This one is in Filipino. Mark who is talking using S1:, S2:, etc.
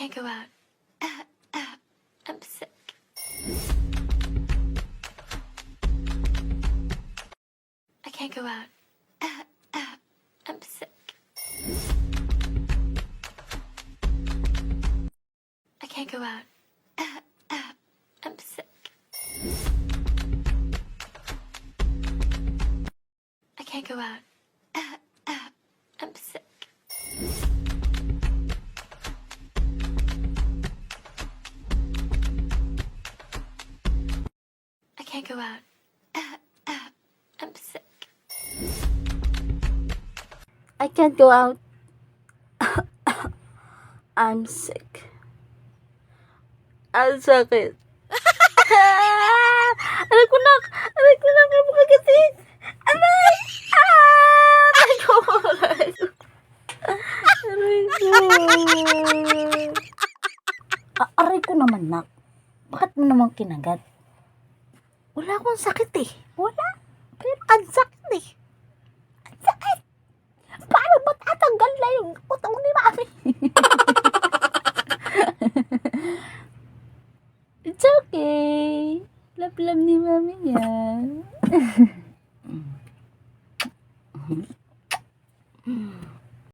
S1: can't go out. I'm sick. I can't go out. I'm sick. I can't go out. I'm sick. I can't go out. I'm sick. I can't go out. I'm sick.
S2: I can't go out. I'm sick. Ang sakit. Aray ko na. Aray ko na. Aray ko kagatin. Aray! Aray ko. Aray ko. Aray ko. Aray ko naman, nak. Bakit mo naman kinagat? Wala akong sakit eh. Wala. Pero ang sakit eh. Ang sakit. Paano ba tatanggal na yung utong ni mami? It's okay. Love ni mami yan.